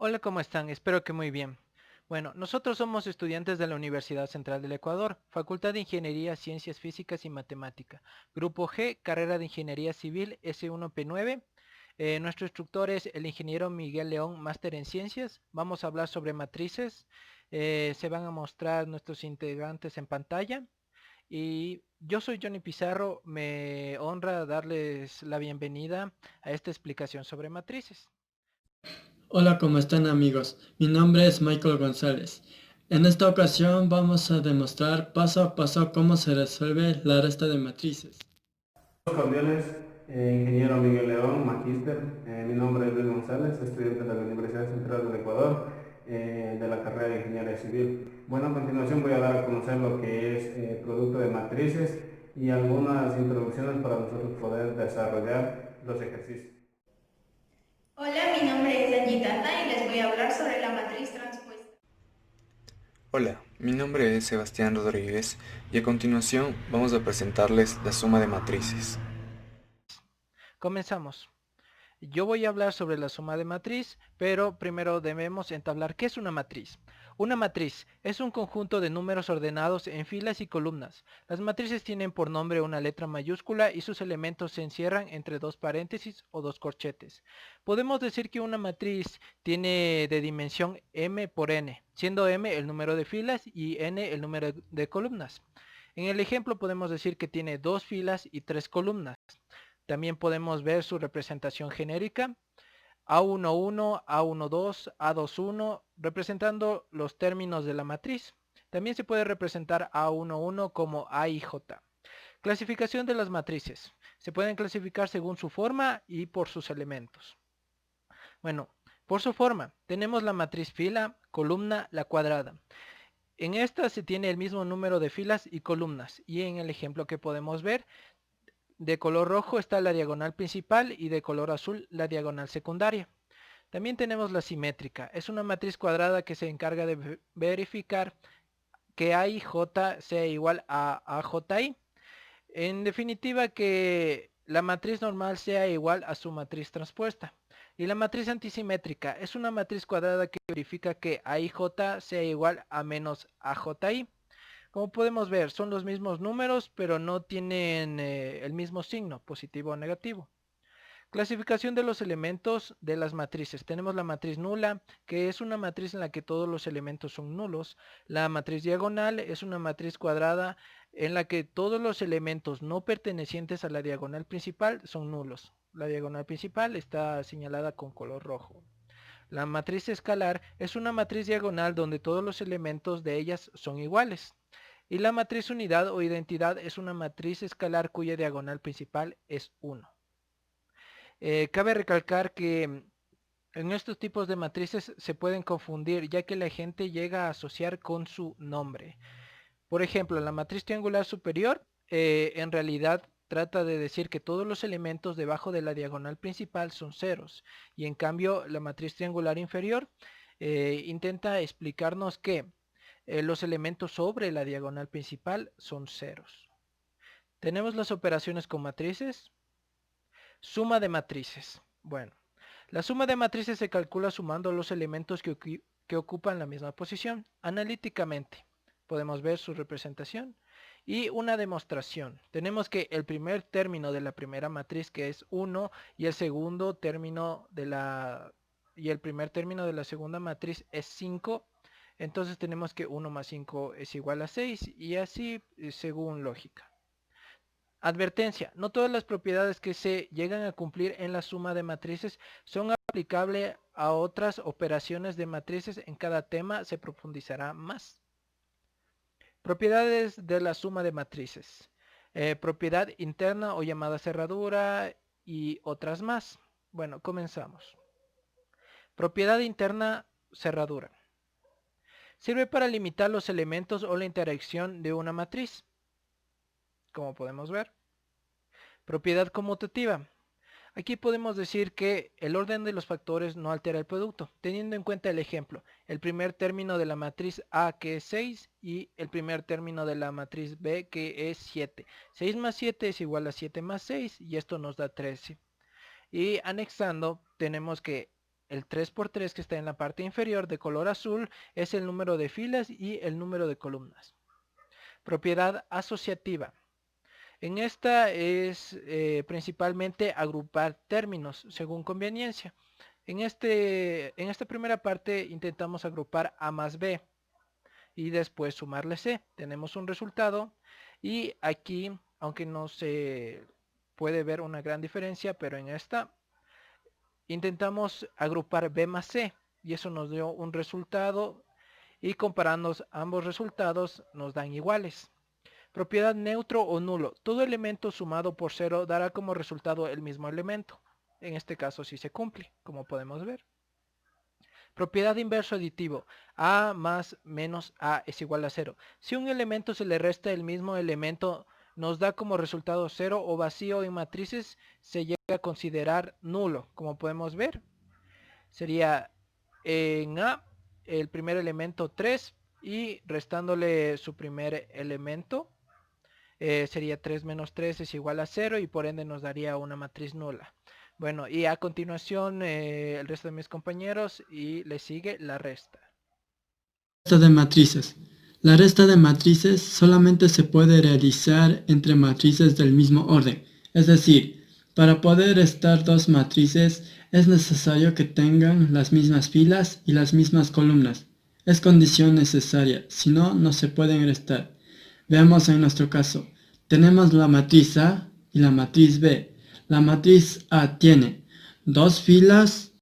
Hola, ¿cómo están? Espero que muy bien. Bueno, nosotros somos estudiantes de la Universidad Central del Ecuador, Facultad de Ingeniería, Ciencias Físicas y Matemática. Grupo G, carrera de Ingeniería Civil S1P9. Nuestro instructor es el ingeniero Miguel León, máster en Ciencias. Vamos a hablar sobre matrices. Se van a mostrar nuestros integrantes en pantalla. Y yo soy Johnny Pizarro. Me honra darles la bienvenida a esta explicación sobre matrices. Hola, ¿cómo están amigos? Mi nombre es Michael González. En esta ocasión vamos a demostrar paso a paso cómo se resuelve la resta de matrices. Cordiales, ingeniero Miguel León, magíster. Mi nombre es Luis González, estudiante de la Universidad Central del Ecuador, de la carrera de Ingeniería Civil. Bueno, a continuación voy a dar a conocer lo que es producto de matrices y algunas introducciones para nosotros poder desarrollar los ejercicios. Hola, mi nombre es Angie Tata y les voy a hablar sobre la matriz transpuesta. Hola, mi nombre es Sebastián Rodríguez y a continuación vamos a presentarles la suma de matrices. Comenzamos. Yo voy a hablar sobre la suma de matriz, pero primero debemos entablar qué es una matriz. Una matriz es un conjunto de números ordenados en filas y columnas. Las matrices tienen por nombre una letra mayúscula y sus elementos se encierran entre dos paréntesis o dos corchetes. Podemos decir que una matriz tiene de dimensión m por n, siendo m el número de filas y n el número de columnas. En el ejemplo podemos decir que tiene dos filas y tres columnas. También podemos ver su representación genérica, A11, A12, A21, representando los términos de la matriz. También se puede representar A11 como A y J. Clasificación de las matrices. Se pueden clasificar según su forma y por sus elementos. Bueno, por su forma, tenemos la matriz fila, columna, la cuadrada. En esta se tiene el mismo número de filas y columnas, y en el ejemplo que podemos ver, de color rojo está la diagonal principal y de color azul la diagonal secundaria. También tenemos la simétrica. Es una matriz cuadrada que se encarga de verificar que A y J sea igual a AJI. En definitiva, que la matriz normal sea igual a su matriz transpuesta. Y la matriz antisimétrica es una matriz cuadrada que verifica que A y J sea igual a menos AJI. Como podemos ver, son los mismos números, pero no tienen el mismo signo, positivo o negativo. Clasificación de los elementos de las matrices. Tenemos la matriz nula, que es una matriz en la que todos los elementos son nulos. La matriz diagonal es una matriz cuadrada en la que todos los elementos no pertenecientes a la diagonal principal son nulos. La diagonal principal está señalada con color rojo. La matriz escalar es una matriz diagonal donde todos los elementos de ellas son iguales. Y la matriz unidad o identidad es una matriz escalar cuya diagonal principal es 1. Cabe recalcar que en estos tipos de matrices se pueden confundir ya que la gente llega a asociar con su nombre. Por ejemplo, la matriz triangular superior en realidad trata de decir que todos los elementos debajo de la diagonal principal son ceros, y en cambio la matriz triangular inferior intenta explicarnos que los elementos sobre la diagonal principal son ceros. Tenemos las operaciones con matrices. Suma de matrices. Bueno, la suma de matrices se calcula sumando los elementos que ocupan la misma posición. Analíticamente podemos ver su representación y una demostración. Tenemos que el primer término de la primera matriz, que es 1, y el segundo término de la y el primer término de la segunda matriz es 5. Entonces tenemos que 1 más 5 es igual a 6, y así según lógica. Advertencia: no todas las propiedades que se llegan a cumplir en la suma de matrices son aplicables a otras operaciones de matrices. En cada tema se profundizará más. Propiedades de la suma de matrices. Propiedad interna o llamada cerradura y otras más. Bueno, comenzamos. Propiedad interna cerradura. Sirve para limitar los elementos o la interacción de una matriz, como podemos ver. Propiedad conmutativa. Aquí podemos decir que el orden de los factores no altera el producto, teniendo en cuenta el ejemplo, el primer término de la matriz A, que es 6, y el primer término de la matriz B, que es 7. 6 más 7 es igual a 7 más 6, y esto nos da 13. Y anexando tenemos que el 3×3 que está en la parte inferior de color azul es el número de filas y el número de columnas. Propiedad asociativa. En esta es principalmente agrupar términos según conveniencia. En esta primera parte intentamos agrupar A más B y después sumarle C. Tenemos un resultado y aquí, aunque no se puede ver una gran diferencia, pero en esta intentamos agrupar B más C y eso nos dio un resultado y comparando ambos resultados nos dan iguales. Propiedad neutro o nulo. Todo elemento sumado por 0 dará como resultado el mismo elemento. En este caso sí se cumple, como podemos ver. Propiedad inverso aditivo. A más menos A es igual a 0. Si un elemento se le resta el mismo elemento, nos da como resultado 0 o vacío en matrices se llega a considerar nulo. Como podemos ver, sería en A el primer elemento 3 y restándole su primer elemento sería 3 menos 3 es igual a 0 y por ende nos daría una matriz nula. Bueno, y a continuación el resto de mis compañeros y le sigue la resta. Resta de matrices. La resta de matrices solamente se puede realizar entre matrices del mismo orden. Es decir, para poder restar dos matrices es necesario que tengan las mismas filas y las mismas columnas. Es condición necesaria, si no, no se pueden restar. Veamos en nuestro caso. Tenemos la matriz A y la matriz B. La matriz A tiene 2 filas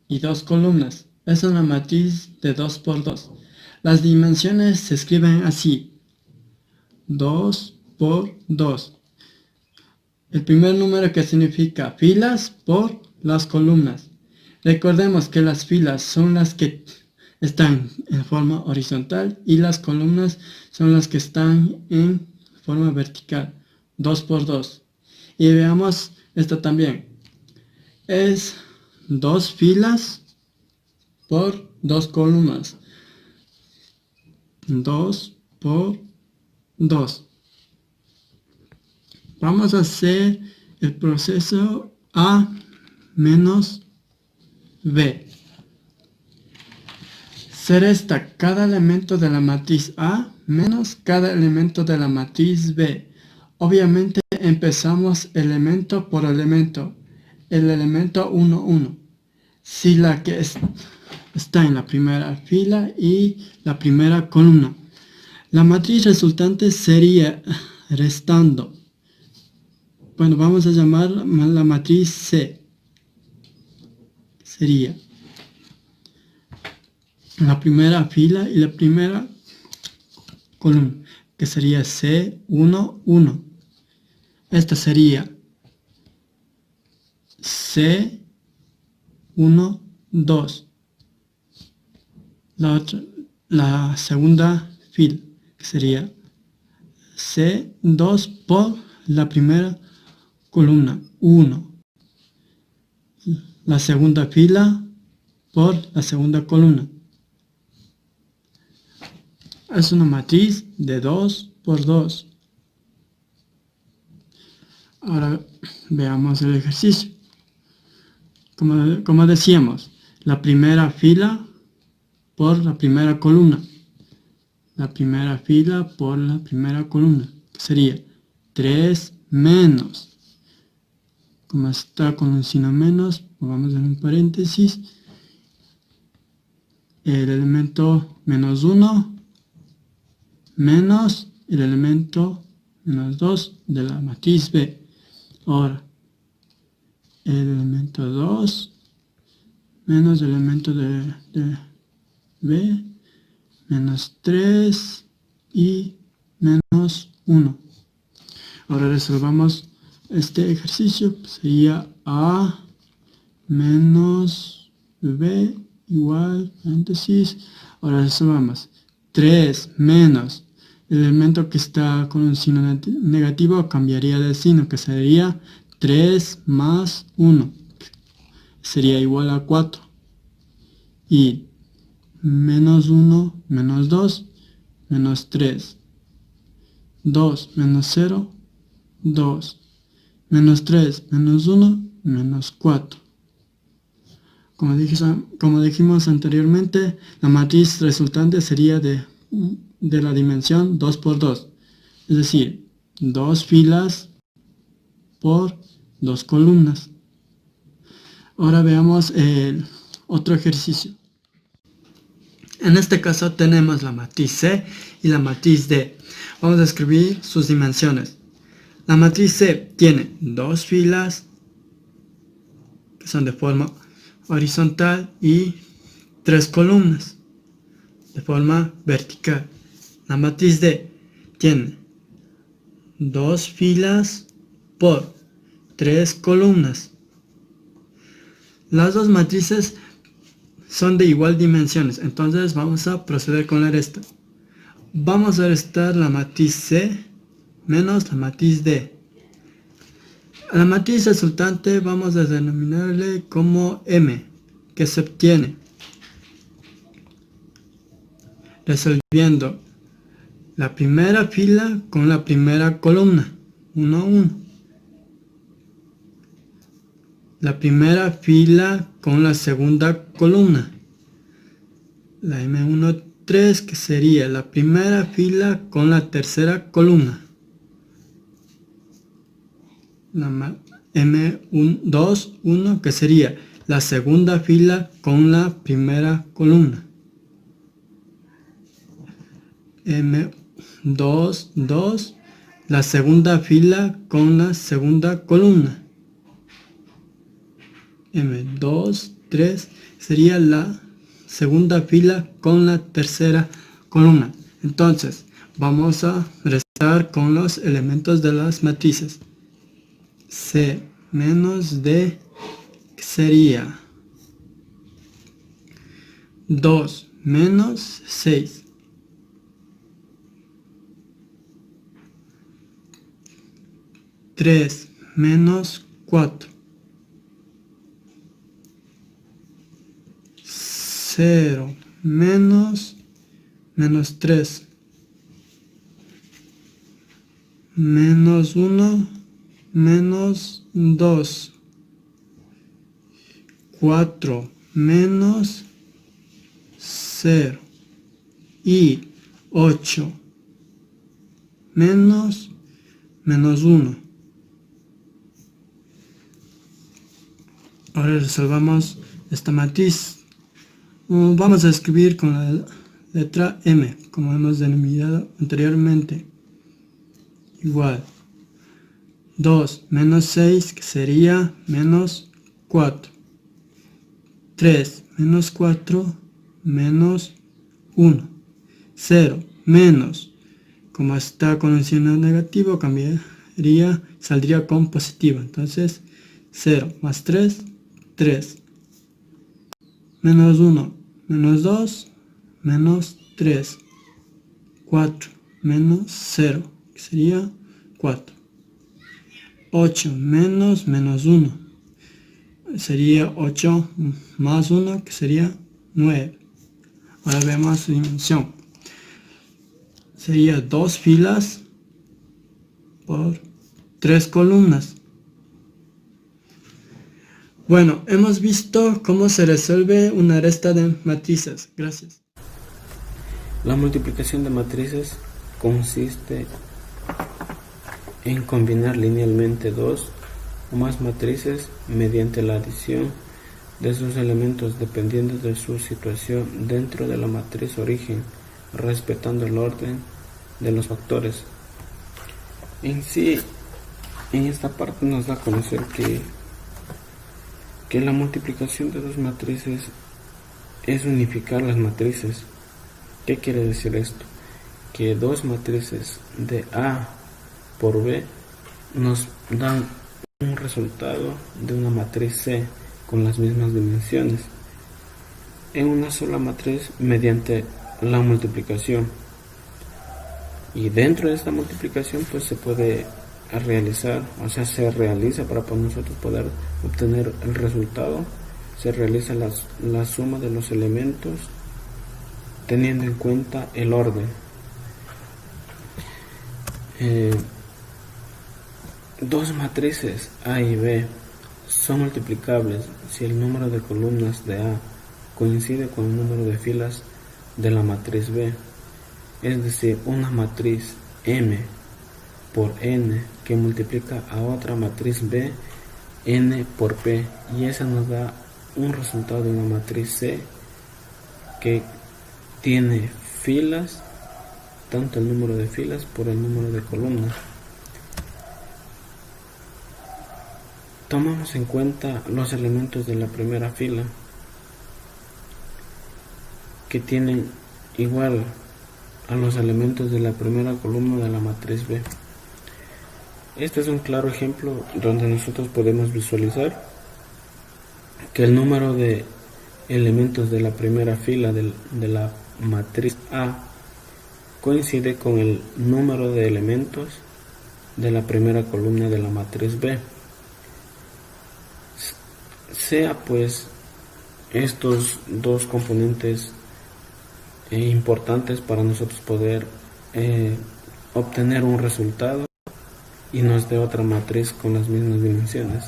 y 2 columnas. Es una matriz de 2 por 2. Las dimensiones se escriben así. 2 por 2. El primer número que significa filas por las columnas. Recordemos que las filas son las que están en forma horizontal y las columnas son las que están en forma vertical. 2 por 2. Y veamos esta también. Es 2 filas por 2 columnas. 2 por 2. Vamos a hacer el proceso A menos B. Se resta cada elemento de la matriz A menos cada elemento de la matriz B. Obviamente empezamos elemento por elemento. El elemento 1, 1. Si la que está en la primera fila y la primera columna. La matriz resultante sería restando. Bueno, vamos a llamar la matriz C. Sería la primera fila y la primera columna, que sería C1, 1. Esta sería C1, 2. La segunda fila, que sería C2 por la primera columna, 1. La segunda fila por la segunda columna. Es una matriz de 2 por 2. Ahora veamos el ejercicio. Como decíamos, la primera fila por la primera columna. La primera fila por la primera columna. Que sería 3 menos. Como está con un signo menos, pongamos en un paréntesis. El elemento menos 1 menos el elemento menos 2 de la matriz B. Ahora, el elemento 2 menos el elemento de B menos 3 y menos 1. Ahora resolvamos este ejercicio. Sería A menos B igual, paréntesis. Ahora resolvamos. 3 menos el elemento que está con un signo negativo cambiaría de signo, que sería 3 más 1. Sería igual a 4. Y menos 1 menos 2 menos 3. 2 menos 0, 2. Menos 3 menos 1 menos 4. Como dijimos anteriormente, la matriz resultante sería de la dimensión 2 por 2, es decir, 2 filas por 2 columnas. Ahora veamos el otro ejercicio. En este caso tenemos la matriz C y la matriz D. Vamos a escribir sus dimensiones. La matriz C tiene 2 filas que son de forma horizontal y 3 columnas de forma vertical. La matriz D tiene 2 filas por 3 columnas. Las dos matrices son de igual dimensiones, entonces vamos a proceder con la resta. Vamos a restar la matriz C menos la matriz D. A la matriz resultante vamos a denominarle como M, que se obtiene resolviendo la primera fila con la primera columna, 1 a 1. La primera fila con la segunda columna, la M13, que sería la primera fila con la tercera columna, la M21, que sería la segunda fila con la primera columna, M22, la segunda fila con la segunda columna, M23 sería la segunda fila con la tercera columna. Entonces, vamos a restar con los elementos de las matrices. C menos D sería 2 menos 6. 3 menos 4. 0 menos 3, menos 1, menos 2, 4 menos 0 y 8 menos 1. Ahora resolvamos esta matriz. Vamos a escribir con la letra M, como hemos denominado anteriormente. Igual 2 menos 6, que sería menos 4. 3 menos 4, menos 1. 0 menos, como está con el signo negativo, saldría con positivo. Entonces 0 más 3, 3. Menos 1, menos 2, menos 3, 4, menos 0, que sería 4. 8 menos 1, sería 8 más 1, que sería 9. Ahora vemos su dimensión. Sería 2 filas por 3 columnas. Bueno, hemos visto cómo se resuelve una resta de matrices. Gracias. La multiplicación de matrices consiste en combinar linealmente dos o más matrices mediante la adición de sus elementos dependiendo de su situación dentro de la matriz origen, respetando el orden de los factores. En sí, en esta parte nos da a conocer que la multiplicación de dos matrices es unificar las matrices. ¿Qué quiere decir esto? Que dos matrices de A por B nos dan un resultado de una matriz C con las mismas dimensiones en una sola matriz mediante la multiplicación. Y dentro de esta multiplicación pues se puede realizar, o sea, se realiza para nosotros poder obtener el resultado, se realiza la suma de los elementos teniendo en cuenta el orden. Dos matrices A y B son multiplicables si el número de columnas de A coincide con el número de filas de la matriz B. Es decir, una matriz M por N que multiplica a otra matriz B, N por P, y esa nos da un resultado de una matriz C que tiene filas, tanto el número de filas por el número de columnas. Tomamos en cuenta los elementos de la primera fila que tienen igual a los elementos de la primera columna de la matriz B. Este es un claro ejemplo donde nosotros podemos visualizar que el número de elementos de la primera fila de la matriz A coincide con el número de elementos de la primera columna de la matriz B. Sea pues estos dos componentes importantes para nosotros poder obtener un resultado y nos dé otra matriz con las mismas dimensiones.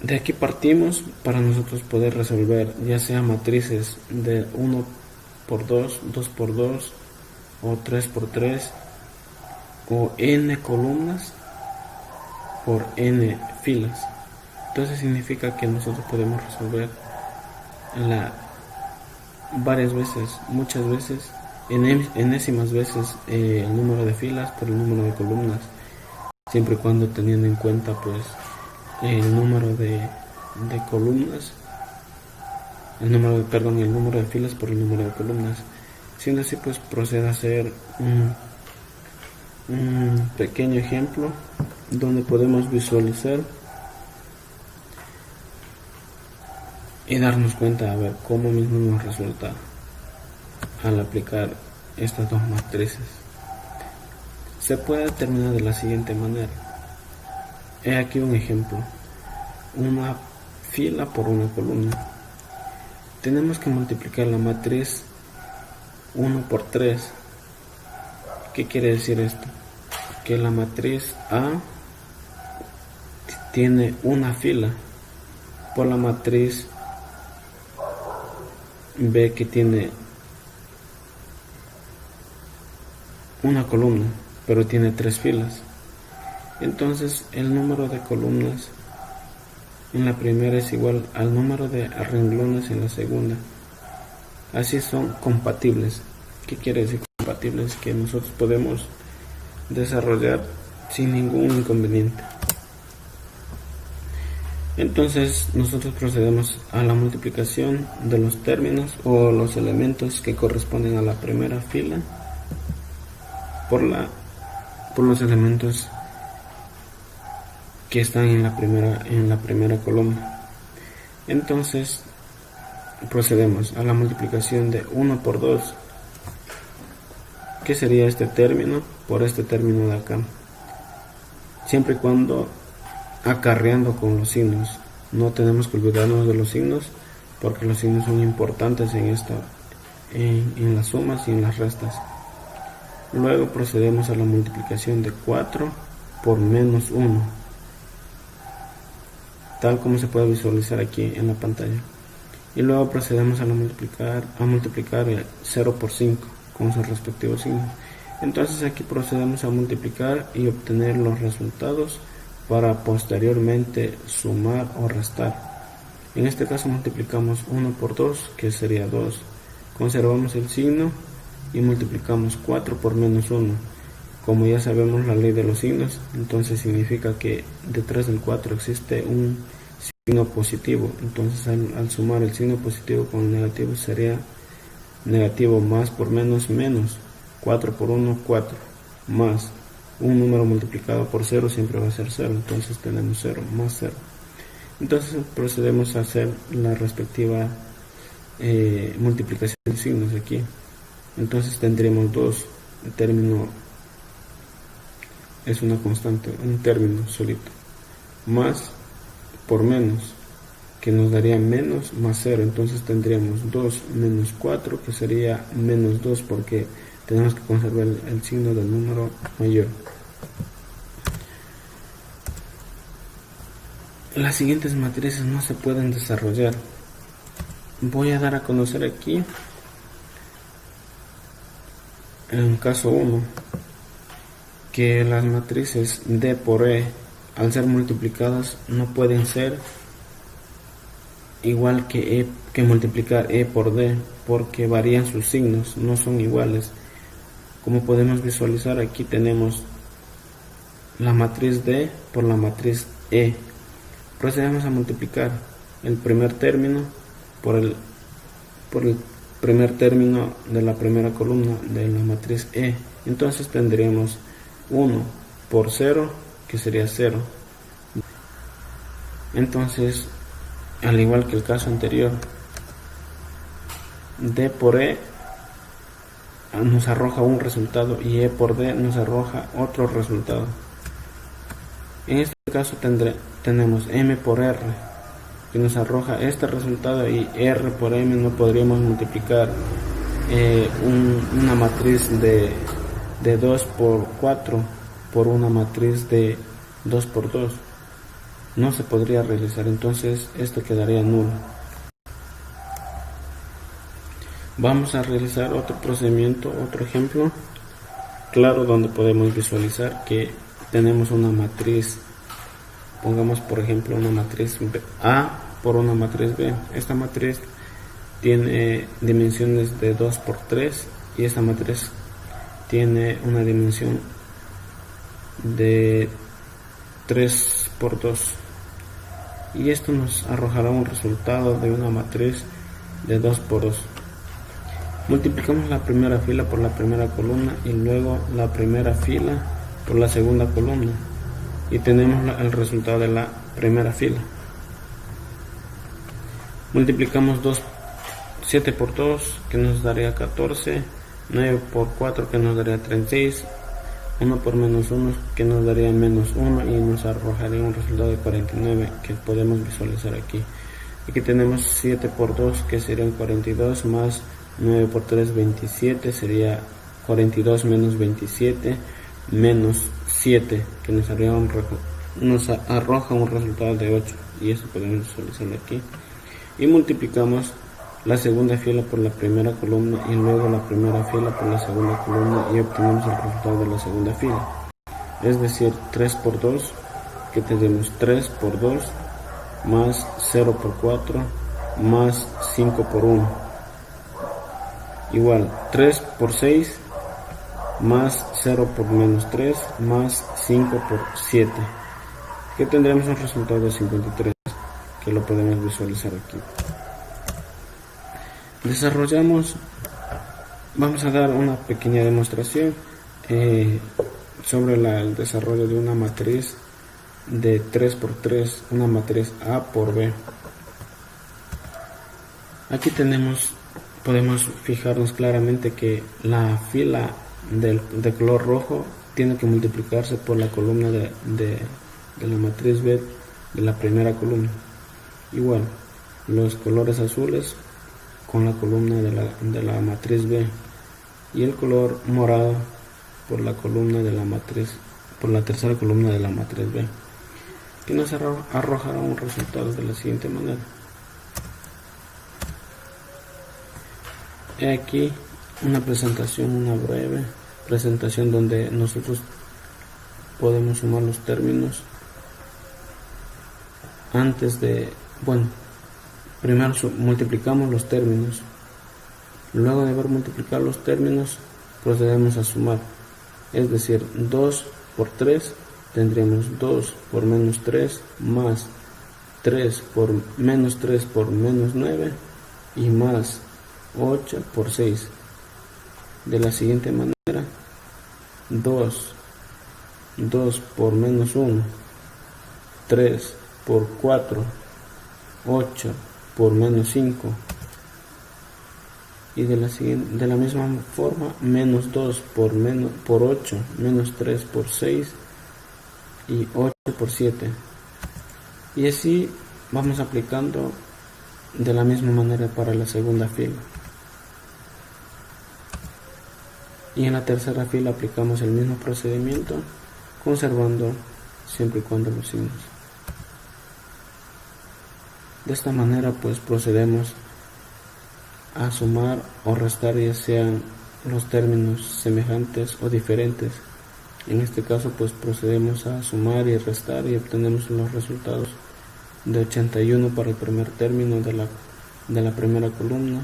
De aquí partimos para nosotros poder resolver ya sea matrices de 1 por 2, 2 por 2 o 3 por 3 o n columnas por n filas. Entonces significa que nosotros podemos resolver varias veces, muchas veces, enésimas veces el número de filas por el número de columnas, siempre y cuando teniendo en cuenta pues el número de columnas, el número de filas por el número de columnas. Siendo así, pues procede a hacer un pequeño ejemplo donde podemos visualizar y darnos cuenta a ver cómo mismo nos resulta al aplicar estas dos matrices. Se puede determinar de la siguiente manera. He aquí un ejemplo: una fila por una columna. Tenemos que multiplicar la matriz 1 por 3. ¿Qué quiere decir esto? Que la matriz A tiene una fila por la matriz B, que tiene una columna pero tiene 3 filas. Entonces el número de columnas en la primera es igual al número de renglones en la segunda. Así son compatibles. ¿Qué quiere decir compatibles? Que nosotros podemos desarrollar sin ningún inconveniente. Entonces nosotros procedemos a la multiplicación de los términos o los elementos que corresponden a la primera fila por los elementos que están en la primera columna. Entonces procedemos a la multiplicación de 1 por 2, que sería este término por este término de acá, siempre y cuando acarreando con los signos. No tenemos que olvidarnos de los signos, porque los signos son importantes en las sumas y en las restas. Luego procedemos a la multiplicación de 4 por menos 1, tal como se puede visualizar aquí en la pantalla. Y luego procedemos a multiplicar el 0 por 5 con sus respectivos signos. Entonces aquí procedemos a multiplicar y obtener los resultados para posteriormente sumar o restar. En este caso multiplicamos 1 por 2, que sería 2. Conservamos el signo y multiplicamos 4 por menos 1. Como ya sabemos la ley de los signos, entonces significa que detrás del 4 existe un signo positivo. Entonces al sumar el signo positivo con el negativo sería negativo más por menos menos. 4 por 1, 4, más un número multiplicado por 0 siempre va a ser 0, entonces tenemos 0 más 0. Entonces procedemos a hacer la respectiva multiplicación de signos aquí. Entonces tendremos 2, el término es una constante, un término solito, más por menos, que nos daría menos más 0, entonces tendríamos 2 menos 4, que sería menos 2, porque tenemos que conservar el signo del número mayor. las siguientes matrices no se pueden desarrollar. Voy a dar a conocer aquí en caso 1 que las matrices D por E al ser multiplicadas no pueden ser igual que multiplicar E por D, porque varían sus signos, no son iguales. Como podemos visualizar, aquí tenemos la matriz D por la matriz E. Procedemos a multiplicar el primer término por el primer término de la primera columna de la matriz E. Entonces tendríamos 1 por 0, que sería 0. Entonces, al igual que el caso anterior, D por E nos arroja un resultado y E por D nos arroja otro resultado. En este caso tenemos M por R, que nos arroja este resultado, y R por M no podríamos multiplicar una matriz de 2 por 4 por una matriz de 2 por 2. No se podría realizar, entonces esto quedaría nulo. Vamos a realizar otro procedimiento, otro ejemplo claro, donde podemos visualizar que tenemos una matriz. Pongamos por ejemplo una matriz A por una matriz B. Esta matriz tiene dimensiones de 2 por 3 y esta matriz tiene una dimensión de 3 por 2, y esto nos arrojará un resultado de una matriz de 2 por 2. Multiplicamos la primera fila por la primera columna y luego la primera fila por la segunda columna y tenemos el resultado de la primera fila. Multiplicamos 7 por 2, que nos daría 14, 9 por 4, que nos daría 36, 1 por menos 1, que nos daría menos 1, y nos arrojaría un resultado de 49, que podemos visualizar aquí. Aquí tenemos 7 por 2, que serían 42, más 9 por 3, 27, sería 42 menos 27, menos 7, que nos arroja un resultado de 8, y eso podemos visualizarlo aquí. Y multiplicamos la segunda fila por la primera columna y luego la primera fila por la segunda columna y obtenemos el resultado de la segunda fila, es decir, 3 por 2, que tenemos 3 por 2 más 0 por 4 más 5 por 1, igual 3 por 6 más 0 por menos 3 más 5 por 7, que tendremos un resultado de 53, que lo podemos visualizar aquí. Vamos a dar una pequeña demostración sobre el desarrollo de una matriz de 3 por 3, una matriz A por B. Aquí podemos fijarnos claramente que la fila de color rojo tiene que multiplicarse por la columna de la matriz B de la primera columna. Igual, los colores azules con la columna de la matriz B, y el color morado por la columna de la matriz, por la tercera columna de la matriz B, que nos arrojará un resultado de la siguiente manera. He aquí una breve presentación donde nosotros podemos sumar los términos primero multiplicamos los términos, luego de haber multiplicado los términos procedemos a sumar, es decir, 2 por 3 tendríamos 2 por menos 3 más 3 por menos 9 y más 8 por 6, de la siguiente manera: 2 por menos 1, 3 por 4, 8 por menos 5, y de la misma forma menos 2 por 8, menos 3 por 6 y 8 por 7, y así vamos aplicando de la misma manera para la segunda fila, y en la tercera fila aplicamos el mismo procedimiento, conservando siempre y cuando los signos. De esta manera pues procedemos a sumar o restar, ya sean los términos semejantes o diferentes. En este caso pues procedemos a sumar y restar y obtenemos los resultados de 81 para el primer término de la primera columna,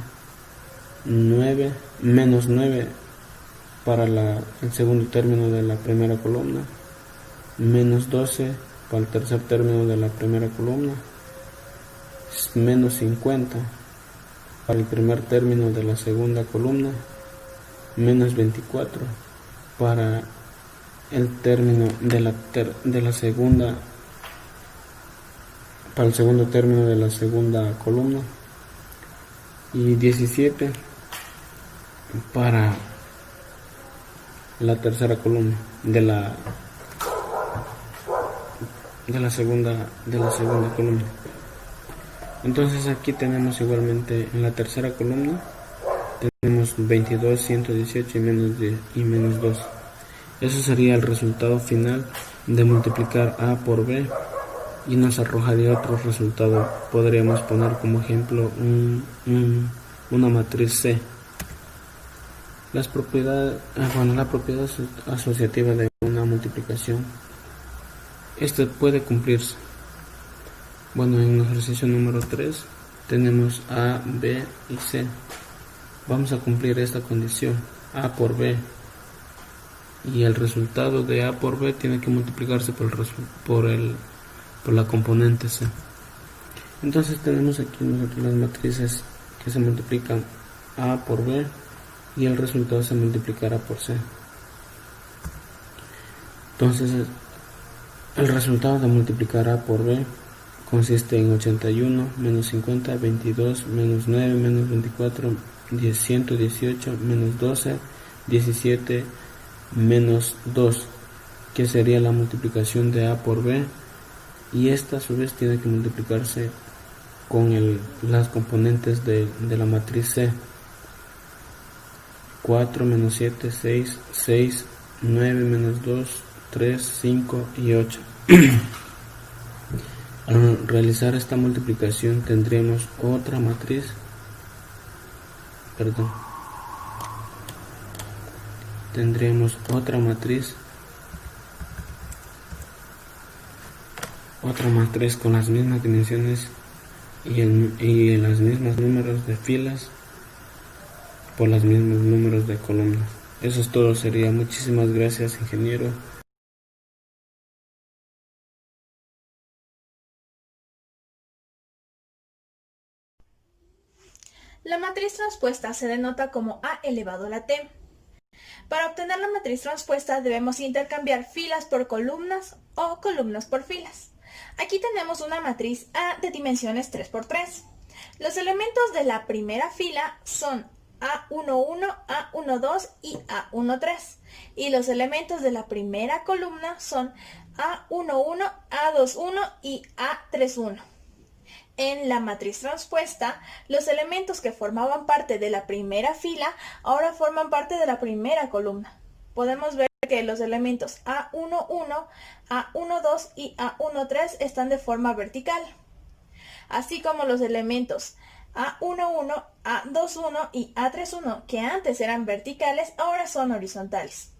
9 menos 9 para el segundo término de la primera columna, menos 12 para el tercer término de la primera columna, menos 50 para el primer término de la segunda columna, menos 24 para el término de la segunda, para el segundo término de la segunda columna, y 17 para la tercera columna de la segunda columna. Entonces aquí tenemos igualmente en la tercera columna tenemos 22, 118 y menos 2. Eso sería el resultado final de multiplicar A por B, y nos arrojaría otro resultado. Podríamos poner como ejemplo una matriz C. La propiedad asociativa de una multiplicación, esta puede cumplirse. Bueno, en el ejercicio número 3 tenemos A, B y C. Vamos a cumplir esta condición, A por B, y el resultado de A por B tiene que multiplicarse por la componente C. Entonces tenemos aquí nosotros las matrices que se multiplican A por B, y el resultado se multiplicará por C. Entonces el resultado de multiplicar A por B consiste en 81 menos 50, 22 menos 9 menos 24, 118 menos 12, 17 menos 2, que sería la multiplicación de A por B, y esta a su vez tiene que multiplicarse con las componentes de la matriz C. 4 menos 7, 6, 6, 9 menos 2, 3, 5 y 8. Al realizar esta multiplicación tendríamos otra matriz, con las mismas dimensiones y los mismos números de filas por los mismos números de columnas. Eso es todo, sería. Muchísimas gracias, ingeniero. La matriz transpuesta se denota como A elevado a la T. Para obtener la matriz transpuesta debemos intercambiar filas por columnas o columnas por filas. Aquí tenemos una matriz A de dimensiones 3×3. Los elementos de la primera fila son A11, A12 y A13. Y los elementos de la primera columna son A11, A21 y A31. En la matriz transpuesta, los elementos que formaban parte de la primera fila ahora forman parte de la primera columna. Podemos ver que los elementos A11, A12 y A13 están de forma vertical, así como los elementos A11, A21 y A31, que antes eran verticales, ahora son horizontales.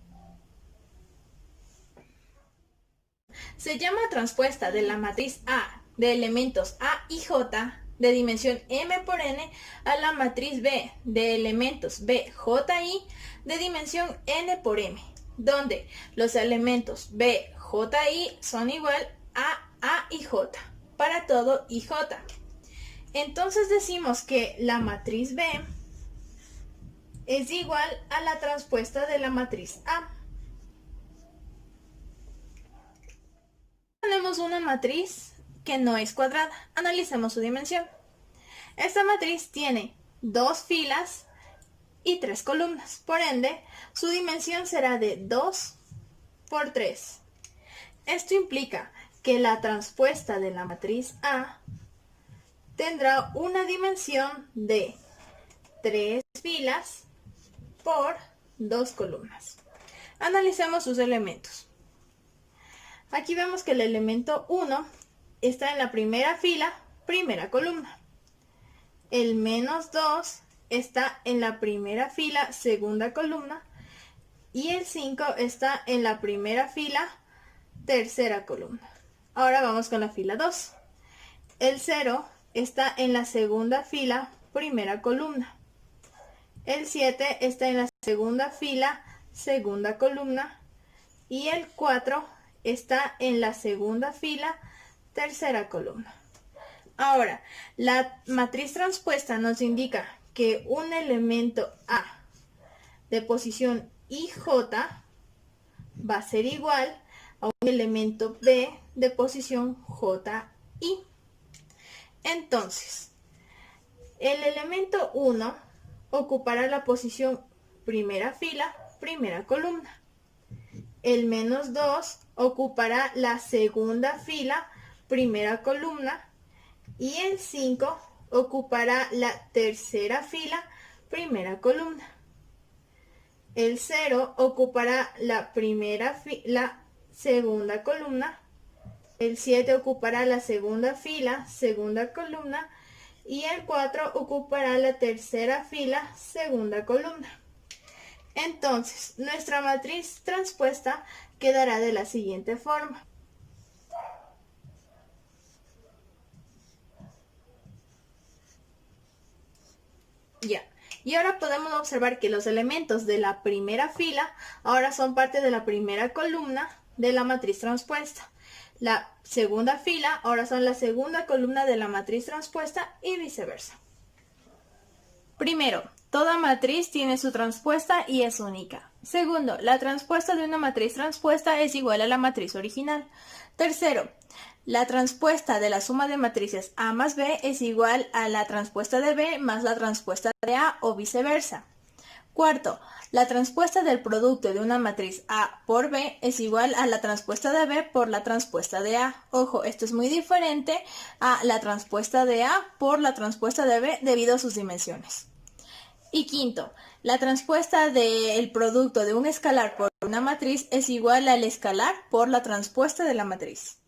Se llama transpuesta de la matriz A de elementos A y J de dimensión M por N a la matriz B de elementos B, J, I de dimensión N por M, donde los elementos B, J, I son igual a y J para todo IJ. Entonces decimos que la matriz B es igual a la transpuesta de la matriz A. Tenemos una matriz que no es cuadrada. Analicemos su dimensión. Esta matriz tiene 2 filas y 3 columnas. Por ende, su dimensión será de 2 por 3. Esto implica que la transpuesta de la matriz A tendrá una dimensión de 3 filas por 2 columnas. Analicemos sus elementos. Aquí vemos que el elemento 1 está en la primera fila primera columna. El menos 2 está en la primera fila, segunda columna. Y el 5 está en la primera fila, tercera columna. Ahora vamos con la fila 2. El 0 está en la segunda fila, primera columna. El 7 está en la segunda fila, segunda columna. Y el 4 está en la segunda fila, tercera columna. Ahora, la matriz transpuesta nos indica que un elemento A de posición IJ va a ser igual a un elemento B de posición JI. Entonces, el elemento 1 ocupará la posición primera fila, primera columna. El menos 2 ocupará la segunda fila, primera columna. Y el 5 ocupará la tercera fila, primera columna. El 0 ocupará la segunda columna. El 7 ocupará la segunda fila, segunda columna. Y el 4 ocupará la tercera fila, segunda columna. Entonces, nuestra matriz transpuesta quedará de la siguiente forma. Ya. Y ahora podemos observar que los elementos de la primera fila ahora son parte de la primera columna de la matriz transpuesta. La segunda fila ahora son la segunda columna de la matriz transpuesta y viceversa. Primero, toda matriz tiene su transpuesta y es única. Segundo, la transpuesta de una matriz transpuesta es igual a la matriz original. Tercero, la transpuesta de la suma de matrices A más B es igual a la transpuesta de B más la transpuesta de A o viceversa. Cuarto, la transpuesta del producto de una matriz A por B es igual a la transpuesta de B por la transpuesta de A. Ojo, esto es muy diferente a la transpuesta de A por la transpuesta de B debido a sus dimensiones. Y quinto, la transpuesta del producto de un escalar por una matriz es igual al escalar por la transpuesta de la matriz.